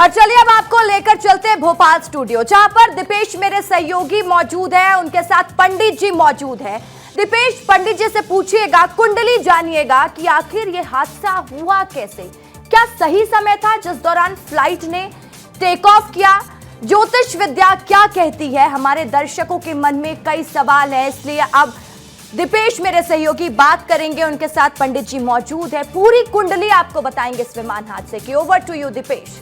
और चलिए अब आपको लेकर चलते हैं भोपाल स्टूडियो, जहां पर दीपेश मेरे सहयोगी मौजूद है, उनके साथ पंडित जी मौजूद है। दीपेश, पंडित जी से पूछिएगा, कुंडली जानिएगा कि आखिर ये हादसा हुआ कैसे, क्या सही समय था जिस दौरान फ्लाइट ने टेक ऑफ किया, ज्योतिष विद्या क्या कहती है, हमारे दर्शकों के मन में कई सवाल है, इसलिए अब दीपेश मेरे सहयोगी बात करेंगे, उनके साथ पंडित जी मौजूद है, पूरी कुंडली आपको बताएंगे इस विमान हादसे की। Over to you Deepesh.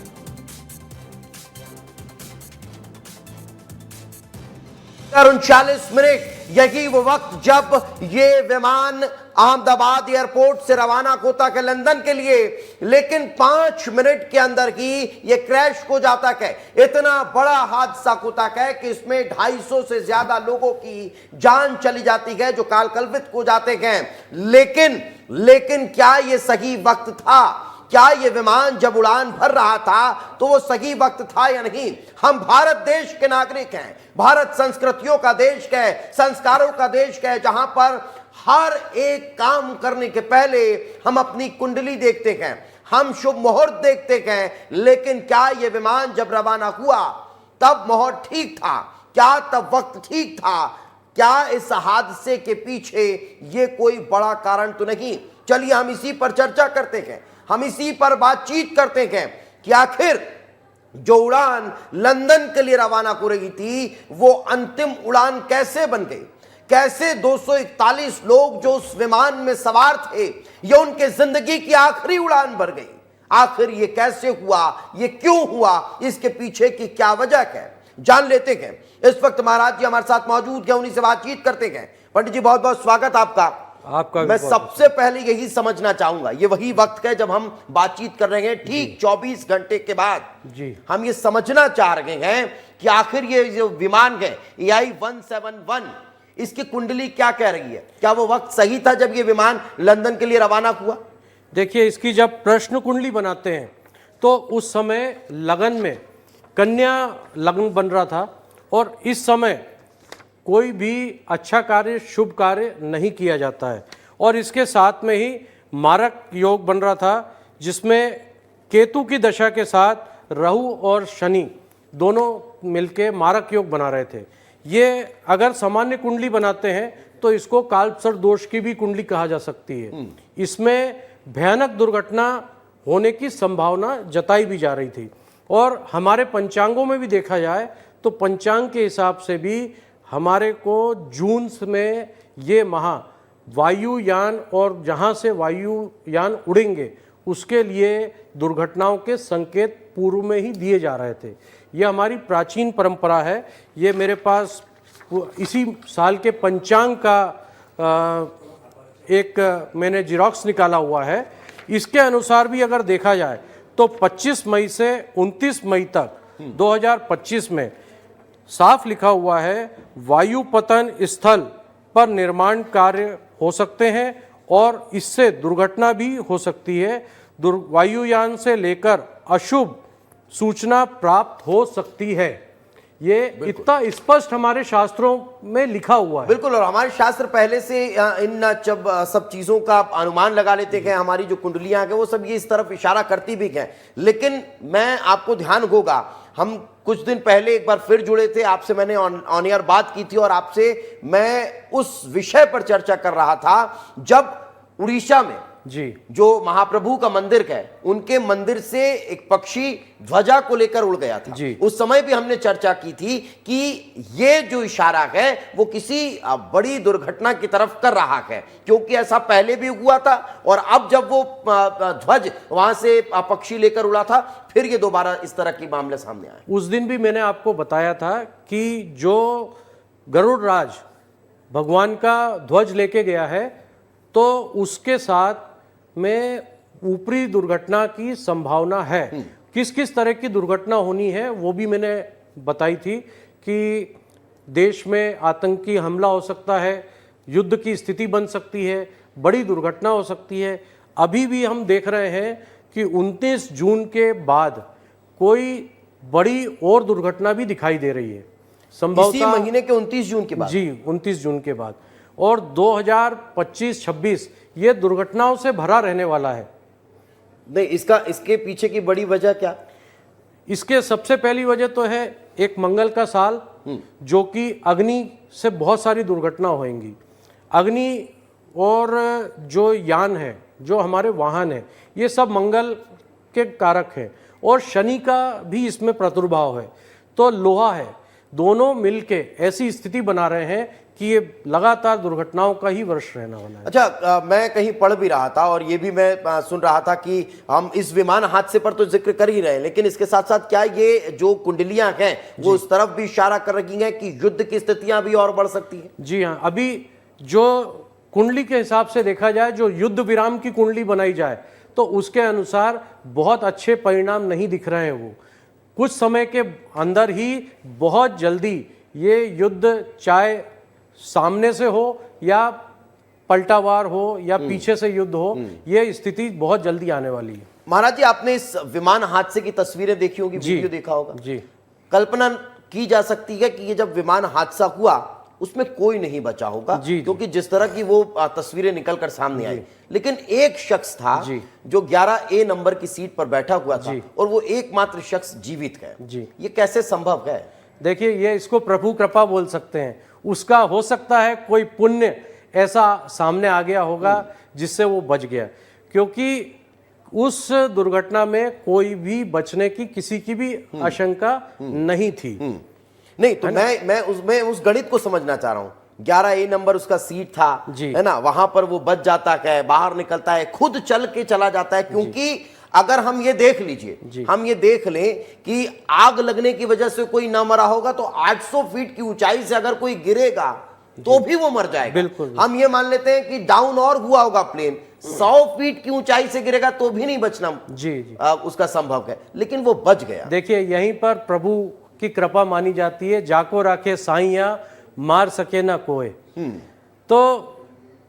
39 minute, यही वो वक्त जब ये विमान अहमदाबाद एयरपोर्ट से रवाना होता है लंदन के लिए, लेकिन 5 मिनट के अंदर ही ये क्रैश हो जाता है। इतना बड़ा हादसा होता है कि इसमें 250 से ज्यादा लोगों की जान चली जाती है, जो कालकल्पित हो जाते हैं। लेकिन क्या ये सही वक्त था? क्या ये विमान जब उड़ान भर रहा था तो वो सही वक्त था या नहीं? हम भारत देश के नागरिक हैं, भारत संस्कृतियों का देश है, संस्कारों का देश है, जहां पर हर एक काम करने के पहले हम अपनी कुंडली देखते हैं, हम शुभ मुहूर्त देखते हैं। लेकिन क्या ये विमान जब रवाना हुआ तब मुहूर्त ठीक था? क्या तब वक्त ठीक था? क्या इस हादसे के पीछे ये कोई बड़ा कारण तो नहीं? चलिए हम इसी पर चर्चा करते हैं, हम इसी पर बातचीत करते हैं कि आखिर जो उड़ान लंदन के लिए रवाना हो रही थी वो अंतिम उड़ान कैसे बन गई? कैसे 241 लोग जो उस विमान में सवार थे, ये उनके जिंदगी की आखिरी उड़ान भर गई? आखिर ये कैसे हुआ, ये क्यों हुआ, इसके पीछे की क्या वजह है, जान लेते हैं। इस वक्त महाराज जी हमारे साथ मौजूद हैं, उन्हीं से बातचीत करते हैं। पंडित जी बहुत बहुत स्वागत आपका। मैं सबसे पहले यही समझना चाहूंगा, ये वही वक्त है जब हम बातचीत कर रहे हैं, ठीक 24 घंटे के बाद जी हम ये समझना चाह रहे हैं कि आखिर ये जो विमान है AI-171, इसकी कुंडली क्या कह रही है? क्या वो वक्त सही था जब ये विमान लंदन के लिए रवाना हुआ? देखिए, इसकी जब प्रश्न कुंडली बनाते हैं तो उस समय लगन में कन्या लग्न बन रहा था और इस समय कोई भी अच्छा कार्य, शुभ कार्य नहीं किया जाता है। और इसके साथ में ही मारक योग बन रहा था, जिसमें केतु की दशा के साथ राहु और शनि दोनों मिलके मारक योग बना रहे थे। ये अगर सामान्य कुंडली बनाते हैं तो इसको कालसर्प दोष की भी कुंडली कहा जा सकती है। इसमें भयानक दुर्घटना होने की संभावना जताई भी जा रही थी। और हमारे पंचांगों में भी देखा जाए तो पंचांग के हिसाब से भी हमारे को जून में ये माह वायुयान और जहाँ से वायुयान उड़ेंगे उसके लिए दुर्घटनाओं के संकेत पूर्व में ही दिए जा रहे थे। ये हमारी प्राचीन परंपरा है। ये मेरे पास इसी साल के पंचांग का एक मैंने जिरोक्स निकाला हुआ है। इसके अनुसार भी अगर देखा जाए तो 25 मई से 29 मई तक 2025 में साफ लिखा हुआ है, वायुपतन स्थल पर निर्माण कार्य हो सकते हैं और इससे दुर्घटना भी हो सकती है। वायुयान से लेकर अशुभ सूचना प्राप्त हो सकती है। ये इतना स्पष्ट हमारे शास्त्रों में लिखा हुआ है। बिल्कुल, और हमारे शास्त्र पहले से इन सब चीजों का अनुमान लगा लेते हैं। हमारी जो कुंडलियां हैं वो सब ये इस तरफ इशारा करती भी हैं। लेकिन मैं आपको ध्यान होगा, हम कुछ दिन पहले एक बार फिर जुड़े थे आपसे, मैंने ऑन एयर बात की थी और आपसे मैं उस विषय पर चर्चा कर रहा था जब उड़ीसा में जी जो महाप्रभु का मंदिर है, उनके मंदिर से एक पक्षी ध्वजा को लेकर उड़ गया था जी। उस समय भी हमने चर्चा की थी कि ये जो इशारा है वो किसी बड़ी दुर्घटना की तरफ कर रहा है, क्योंकि ऐसा पहले भी हुआ था और अब जब वो ध्वज वहां से पक्षी लेकर उड़ा था, फिर ये दोबारा इस तरह की मामले सामने आए। उस दिन भी मैंने आपको बताया था कि जो गरुड़ राज भगवान का ध्वज लेके गया है तो उसके साथ में ऊपरी दुर्घटना की संभावना है। किस किस तरह की दुर्घटना होनी है वो भी मैंने बताई थी कि देश में आतंकी हमला हो सकता है, युद्ध की स्थिति बन सकती है, बड़ी दुर्घटना हो सकती है। अभी भी हम देख रहे हैं कि 29 जून के बाद कोई बड़ी और दुर्घटना भी दिखाई दे रही है, संभवतः इसी महीने के 29 जून के बाद। जी, 29 जून के बाद। और 2025-26 ये दुर्घटनाओं से भरा रहने वाला है। नहीं, इसके पीछे की बड़ी वजह क्या? इसके सबसे पहली वजह तो है एक मंगल का साल, जो कि अग्नि से बहुत सारी दुर्घटना होंगी। अग्नि और जो यान है, जो हमारे वाहन है, ये सब मंगल के कारक हैं और शनि का भी इसमें प्रादुर्भाव है। तो लोहा है, दोनों मिलके ऐसी स्थिति बना रहे हैं कि ये लगातार दुर्घटनाओं का ही वर्ष रहना वाला है। अच्छा, मैं कहीं पढ़ भी रहा था और ये भी मैं सुन रहा था कि हम इस विमान हादसे पर तो जिक्र कर ही रहे हैं, लेकिन इसके साथ साथ क्या ये जो कुंडलियां हैं वो उस तरफ भी इशारा कर रही हैं कि युद्ध की स्थितियां भी और बढ़ सकती हैं? जी हाँ, अभी जो कुंडली के हिसाब से देखा जाए, जो युद्ध विराम की कुंडली बनाई जाए, तो उसके अनुसार बहुत अच्छे परिणाम नहीं दिख रहे हैं। वो कुछ समय के अंदर ही बहुत जल्दी ये युद्ध, चाहे सामने से हो या पलटावार हो या पीछे से युद्ध हो, ये स्थिति बहुत जल्दी आने वाली है। महाराज जी, आपने इस विमान हादसे की तस्वीरें देखी होगी, वीडियो देखा होगा जी। कल्पना की जा सकती है कि ये जब विमान हादसा हुआ उसमें कोई नहीं बचा होगा, क्योंकि जिस तरह की वो तस्वीरें निकलकर सामने आई। लेकिन एक शख्स था जो 11A नंबर की सीट पर बैठा हुआ था और वो एकमात्र शख्स जीवित है। ये कैसे संभव है? देखिए, ये इसको प्रभु कृपा बोल सकते हैं। उसका हो सकता है कोई पुण्य ऐसा सामने आ गया होगा जिससे वो बच गया, क्योंकि उस दुर्घटना में कोई भी बचने की किसी की भी आशंका नहीं थी। नहीं तो मैं उस गणित को समझना चाह रहा हूं। 11A नंबर उसका सीट था, है ना, वहां पर वो बच जाता है, बाहर निकलता है, खुद चल के चला जाता है। क्योंकि अगर हम ये देख लीजिए, हम ये देख लें कि आग लगने की वजह से कोई ना मरा होगा, तो 800 फीट की ऊंचाई से अगर कोई गिरेगा तो भी वो मर जाएगा। बिल्कुल। हम ये मान लेते हैं कि डाउन और हुआ होगा प्लेन, 100 फीट की ऊंचाई से गिरेगा तो भी नहीं बचना उसका संभव है, लेकिन वो बच गया। देखिए, यहीं पर प्रभु की कृपा मानी जाती है। जाको राखे साइया, मार सके ना कोई। तो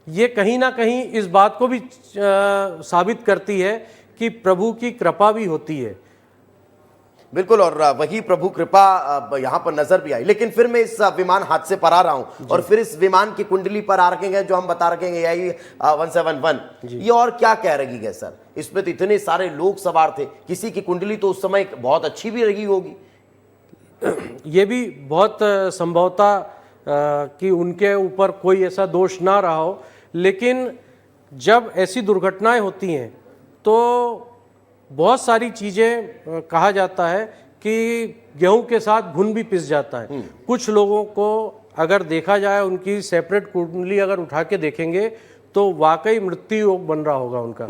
ये कहीं ना कहीं इस बात को भी साबित करती है कि प्रभु की कृपा भी होती है। बिल्कुल, और वही प्रभु कृपा यहां पर नजर भी आई। लेकिन फिर मैं इस विमान हादसे पर आ रहा हूं और फिर इस विमान की कुंडली पर आ रखेंगे जो हम बता रखेंगे AI 171। ये और क्या कह रही है सर? इसमें तो इतने सारे लोग सवार थे, किसी की कुंडली तो उस समय बहुत अच्छी भी रही होगी। ये भी बहुत संभवता कि उनके ऊपर कोई ऐसा दोष ना रहा हो, लेकिन जब ऐसी दुर्घटनाएं होती हैं तो बहुत सारी चीज़ें कहा जाता है कि गेहूं के साथ घुन भी पिस जाता है। कुछ लोगों को अगर देखा जाए, उनकी सेपरेट कुंडली अगर उठा के देखेंगे तो वाकई मृत्यु योग बन रहा होगा उनका।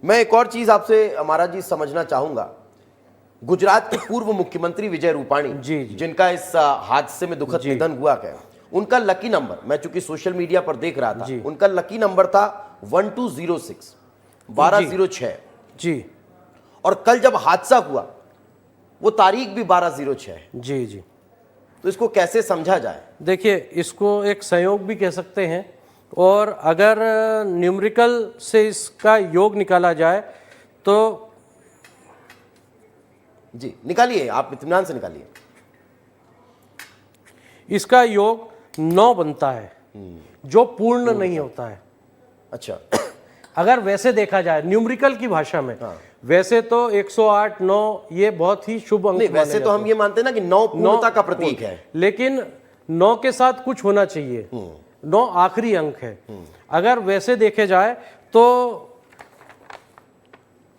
मैं एक और चीज आपसे महाराज जी समझना चाहूंगा। गुजरात के पूर्व मुख्यमंत्री विजय रूपाणी, जिनका इस हादसे में दुखद निधन हुआ है, उनका लकी नंबर, मैं चूंकि सोशल मीडिया पर देख रहा था, उनका लकी नंबर था 1206, 1206 जी। और कल जब हादसा हुआ वो तारीख भी 1206 है। जी। तो इसको कैसे समझा जाए? देखिए, इसको एक संयोग भी कह सकते हैं, और अगर न्यूमेरिकल से इसका योग निकाला जाए तो जी निकालिए, आप इत्मीनान से निकालिए। इसका योग 9 बनता है, जो पूर्ण नहीं होता है। अच्छा, अगर वैसे देखा जाए न्यूमेरिकल की भाषा में, वैसे तो 108, 9 ये बहुत ही शुभ अंक। वैसे तो हम ये मानते हैं ना कि 9 पूर्णता का प्रतीक है, लेकिन 9 के साथ कुछ होना चाहिए। 9 आखिरी अंक है। अगर वैसे देखे जाए तो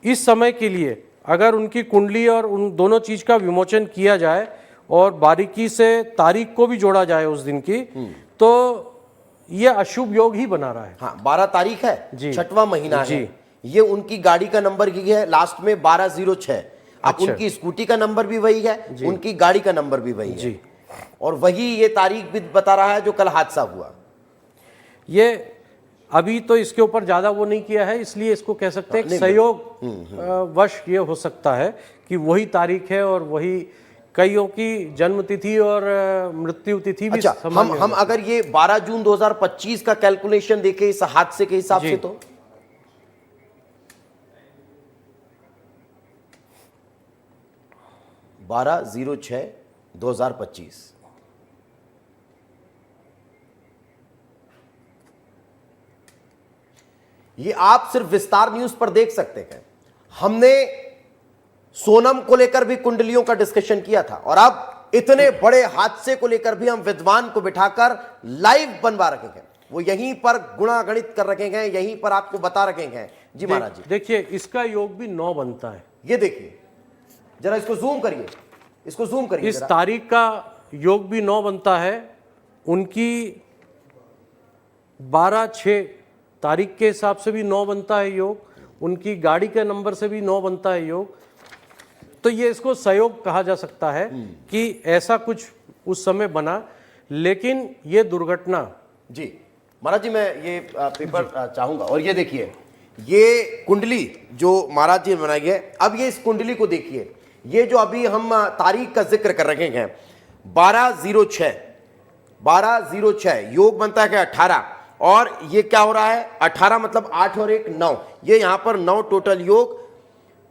इस समय के लिए अगर उनकी कुंडली और उन दोनों चीज का विमोचन किया जाए और बारीकी से तारीख को भी जोड़ा जाए उस दिन की, तो ये अशुभ योग ही बना रहा है। हाँ, 12 तारीख है, 6वां महीना है। ये उनकी गाड़ी का नंबर ही है, लास्ट में 1206। अब उनकी स्कूटी का नंबर भी वही है, उनकी गाड़ी का नंबर भी वही है, और वही ये तारीख भी बता रहा है जो कल हादसा हुआ। ये अभी तो इसके ऊपर ज्यादा वो नहीं किया है, इसलिए इसको कह सकते हैं संयोग वश ये हो सकता है कि वही तारीख है और वही कईयों की जन्म तिथि और मृत्यु तिथि भी। अच्छा, हम अगर ये 12 जून 2025 का कैलकुलेशन देखें इस हादसे के हिसाब से, तो 12/06/2025। ये आप सिर्फ विस्तार न्यूज पर देख सकते हैं। हमने सोनम को लेकर भी कुंडलियों का डिस्कशन किया था, और अब इतने बड़े हादसे को लेकर भी हम विद्वान को बिठाकर लाइव बनवा रखे हैं, वो यहीं पर गुणा गणित कर रखे हैं, यहीं पर आपको बता रखे हैं। जी महाराज जी देखिए, इसका योग भी 9 बनता है। ये देखिए जरा, इसको जूम करिए, इसको जूम करिए। इस तारीख का योग भी 9 बनता है। उनकी 12/6 तारीख के हिसाब से भी 9 बनता है योग। उनकी गाड़ी के नंबर से भी 9 बनता है योग। तो ये इसको सहयोग कहा जा सकता है कि ऐसा कुछ उस समय बना। लेकिन ये दुर्घटना, जी महाराज जी मैं ये पेपर चाहूंगा, और ये देखिए ये कुंडली जो महाराज जी ने बनाई है। अब ये इस कुंडली को देखिए, ये जो अभी हम तारीख का जिक्र कर रहे हैं 12/06 योग बनता है 18, और ये क्या हो रहा है 18 मतलब 8 और 1 9, ये यहां पर 9 टोटल योग।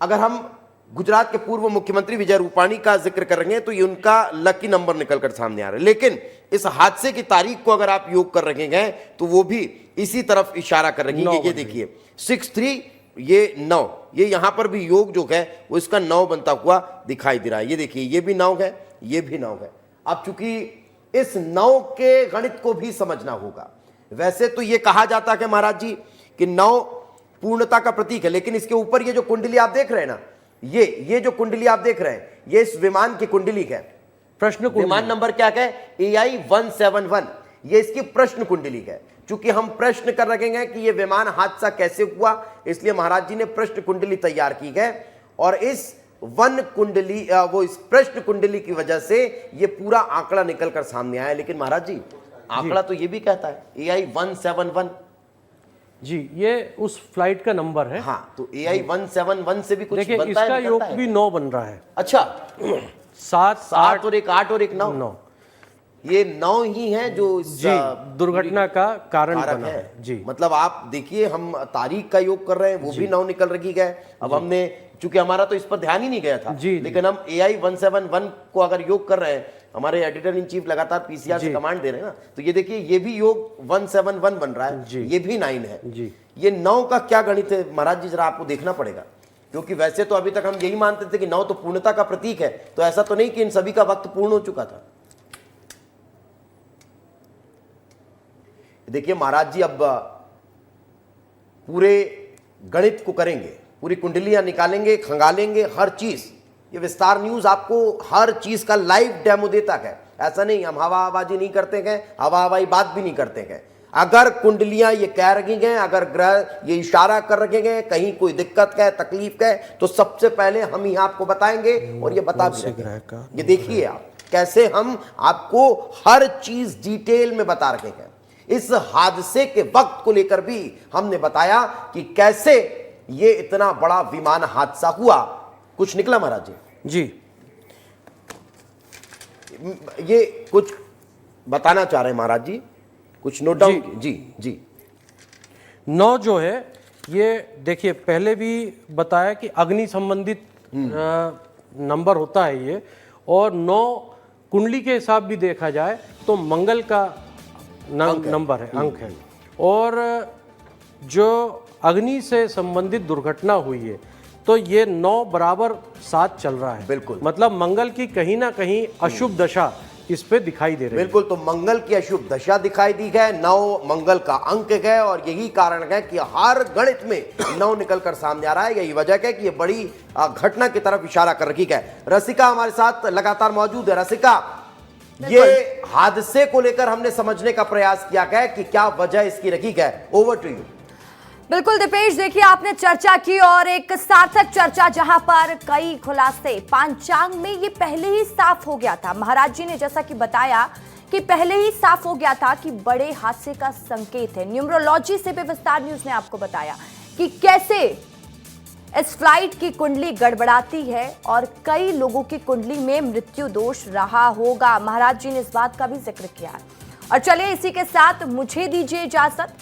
अगर हम गुजरात के पूर्व मुख्यमंत्री विजय रूपाणी का जिक्र कर रहे हैं तो ये उनका लकी नंबर निकलकर सामने आ रहा है। लेकिन इस हादसे की तारीख को अगर आप योग कर रखे हैं तो वो भी इसी तरफ इशारा कर रही है। ये देखिए 6-3, ये 9, ये यहां पर भी योग जो है वो इसका 9 बनता हुआ दिखाई दे रहा है। ये देखिए ये भी 9 है, ये भी 9 है। अब चूंकि इस 9 के गणित को भी समझना होगा। वैसे तो ये कहा जाता है महाराज जी कि 9 पूर्णता का प्रतीक है, लेकिन इसके ऊपर ये जो कुंडली आप देख रहे हैं ना, ये जो कुंडली आप देख रहे हैं, ये इस विमान की कुंडली है। प्रश्न विमान नंबर क्या है AI 171, ये इसकी प्रश्न कुंडली है। चूंकि हम प्रश्न कर रखे हैं कि ये विमान हादसा कैसे हुआ, इसलिए महाराज जी ने प्रश्न कुंडली तैयार की है, और इस वन कुंडली वो इस प्रश्न कुंडली की वजह से ये पूरा आंकड़ा निकलकर सामने आया। लेकिन महाराज जी आंकड़ा तो ये भी कहता है AI 171 जी, ये उस फ्लाइट का नंबर है। हाँ, तो AI 171 से भी कुछ देखिए बनता है, इसका योग निकलता है। भी 9 बन रहा है। अच्छा 7 7 और 1 8 और 1 9, 9 ये 9 ही है जो इस जी दुर्घटना का कारण कारक बना है। जी मतलब आप देखिए हम तारीख का योग कर रहे हैं, वो भी 9 निकल रखी है। अब हमने चूंकि हमारा तो इस पर ध्यान ही नहीं गया था, लेकिन हम AI 171 को अगर योग कर रहे हैं, हमारे एडिटर इन चीफ लगातार PCR से कमांड दे रहे हैं ना, तो ये देखिए ये भी योग 171 बन रहा है, ये भी 9 है। ये 9 का क्या गणित है महाराज जी, जरा आपको देखना पड़ेगा। क्योंकि वैसे तो अभी तक हम यही मानते थे कि 9 तो पूर्णता का प्रतीक है, तो ऐसा तो नहीं कि इन सभी का वक्त पूर्ण हो चुका था। देखिए महाराज जी अब पूरे गणित को करेंगे, पूरी कुंडलियां निकालेंगे, खंगालेंगे, हर चीज। ये विस्तार न्यूज आपको हर चीज का लाइव डेमो देता है। ऐसा नहीं हम हवाबाजी नहीं करते हैं, हवा हवाई बात भी नहीं करते हैं। अगर कुंडलियां ये कह रही हैं, अगर ग्रह ये इशारा कर रखे हैं कहीं कोई दिक्कत है, तकलीफ है, तो सबसे पहले हम ही आपको बताएंगे, और ये बता भी रहे हैं। ये देखिए आप कैसे हम आपको हर चीज डिटेल में बता रखे हैं। इस हादसे के वक्त को लेकर भी हमने बताया कि कैसे ये इतना बड़ा विमान हादसा हुआ। कुछ निकला महाराज जी? ये कुछ बताना चाह रहे हैं महाराज जी, कुछ नोट डाउन? जी 9 जो है ये देखिए पहले भी बताया कि अग्नि संबंधित नंबर होता है ये, और 9 कुंडली के हिसाब भी देखा जाए तो मंगल का नंबर है, अंक है। और जो अग्नि से संबंधित दुर्घटना हुई है तो ये 9 बराबर 7 चल रहा है। बिल्कुल, मतलब मंगल की कहीं ना कहीं अशुभ दशा इस पे दिखाई दे रही है। बिल्कुल, तो मंगल की अशुभ दशा दिखाई दी है, 9 मंगल का अंक है, और यही कारण है कि हर गणित में 9 निकलकर सामने आ रहा है। यही वजह है कि ये बड़ी घटना की तरफ इशारा कर रखी है। रसिका हमारे साथ लगातार मौजूद है। रसिका, ये हादसे को लेकर हमने समझने का प्रयास किया है कि क्या वजह इसकी रखी है। Over to you. बिल्कुल दीपेश, देखिए आपने चर्चा की, और एक सार्थक चर्चा जहां पर कई खुलासे पांचांग में ये पहले ही साफ हो गया था। महाराज जी ने जैसा कि बताया कि पहले ही साफ हो गया था कि बड़े हादसे का संकेत है। न्यूमरोलॉजी से भी विस्तार न्यूज ने आपको बताया कि कैसे इस फ्लाइट की कुंडली गड़बड़ाती है और कई लोगों की कुंडली में मृत्यु दोष रहा होगा। महाराज जी ने इस बात का भी जिक्र किया है। और चलिए इसी के साथ मुझे दीजिए इजाजत।